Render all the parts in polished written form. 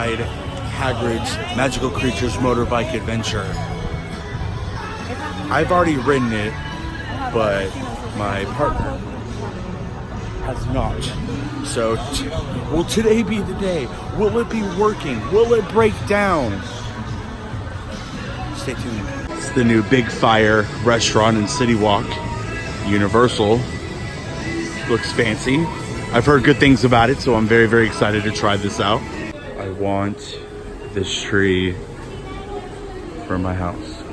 ride Hagrid's Magical Creatures Motorbike Adventure. I've already ridden it, but my partner has not. So, will today be the day? Will it be working? Will it break down? Stay tuned. It's the new Big Fire restaurant in City Walk. Universal. Looks fancy. I've heard good things about it, so I'm very, very excited to try this out. I want this tree for my house.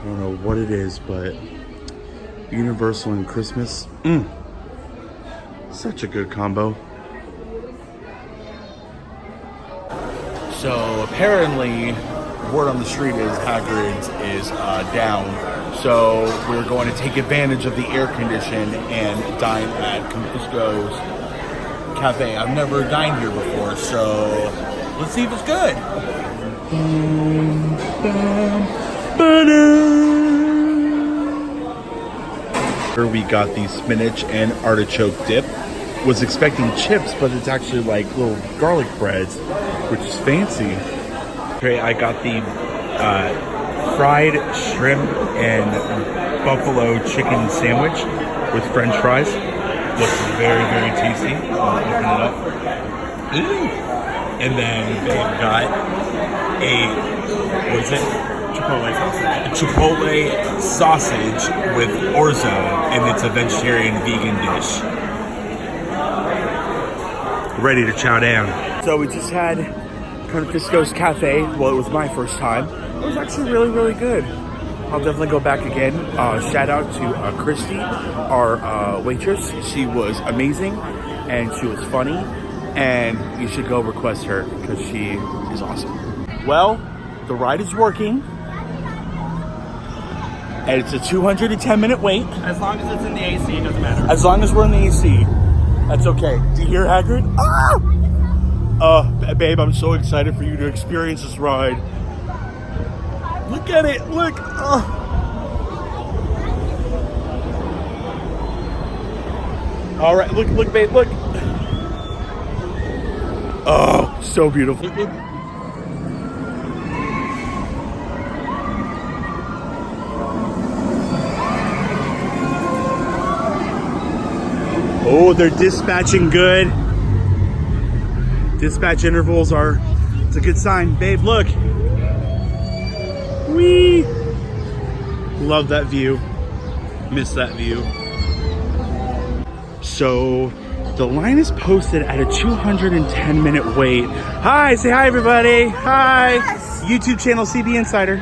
I don't know what it is, but Universal and Christmas, such a good combo. So apparently, word on the street is Hagrid's is down. So we're going to take advantage of the air condition and dine at Confisco's Cafe. I've never dined here before, so let's see if it's good. We got the spinach and artichoke dip. Was expecting chips, but it's actually like little garlic breads, which is fancy. Okay, I got the fried shrimp and buffalo chicken sandwich with French fries. Looks very, very tasty. I'll open it up. Ooh. And then they got what is it? Chipotle sausage. A Chipotle sausage with orzo, and it's a vegetarian vegan dish. Ready to chow down. So we just had Confisco's Cafe. Well, it was my first time. It was actually really, really good. I'll definitely go back again. Shout out to Christy, our waitress. She was amazing and she was funny, and you should go request her because she is awesome. Well, the ride is working. And it's a 210-minute wait. As long as it's in the AC, it doesn't matter. As long as we're in the AC, that's okay. Do you hear Hagrid? Ah! Babe, I'm so excited for you to experience this ride. Look at it, look. All right, look, babe, look. Oh, so beautiful. Look. Oh, they're dispatching good. Dispatch intervals it's a good sign. Babe, look. Whee! Love that view. Miss that view. So, the line is posted at a 210-minute wait. Hi, say hi, everybody. Hi. Yes. YouTube channel CB Insider.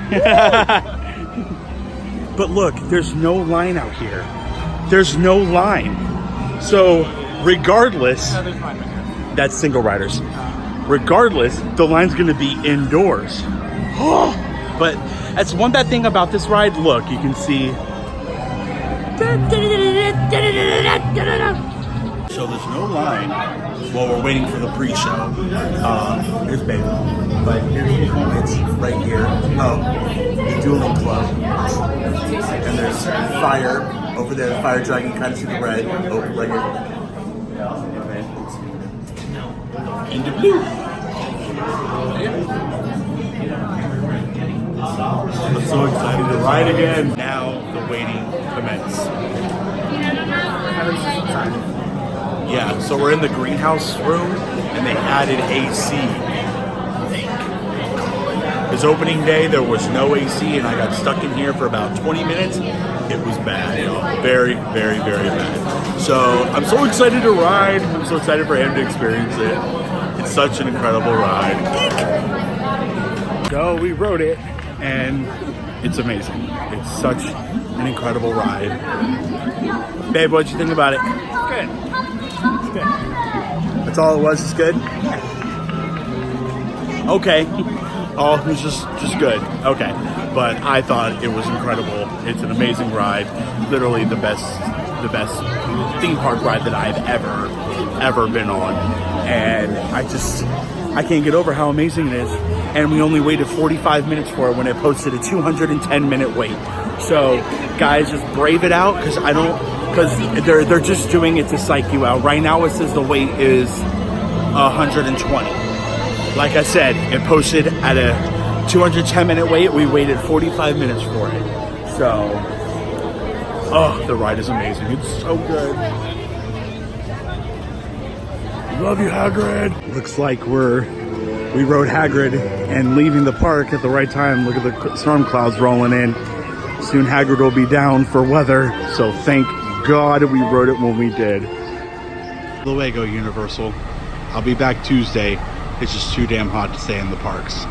But look, there's no line out here. There's no line. So, regardless, that's single riders. Regardless, the line's gonna be indoors. But that's one bad thing about this ride. Look, you can see. So there's no line while we're waiting for the pre-show. Here's baby. But it's right here. Oh, the Dueling Club. And there's fire over there, the fire dragon, kind of see the red. Oh, right here. And the blue. I'm so excited to ride again. Now the waiting commences. Yeah, so we're in the greenhouse room and they added AC. Because opening day there was no AC and I got stuck in here for about 20 minutes. It was bad, very, very, very bad. So I'm so excited to ride. I'm so excited for him to experience it. It's such an incredible ride. So we rode it and it's amazing. It's such an incredible ride. Babe, what'd you think about it? Good. It's good. That's all it was? It's good? Okay. Oh, it was just good. Okay. But I thought it was incredible. It's an amazing ride. Literally the best theme park ride that I've ever been on. And I can't get over how amazing it is. And we only waited 45 minutes for it when it posted a 210-minute wait. So, guys, just brave it out because I don't because they're just doing it to psych you out. Right now it says the wait is 120. Like I said, it posted at a 210-minute wait. We waited 45 minutes for it. So, oh, the ride is amazing. It's so good. Love you, Hagrid. Looks like we rode Hagrid and leaving the park at the right time. Look at the storm clouds rolling in. Soon Hagrid will be down for weather, so thank God we rode it when we did. Luego, Universal. I'll be back Tuesday. It's just too damn hot to stay in the parks.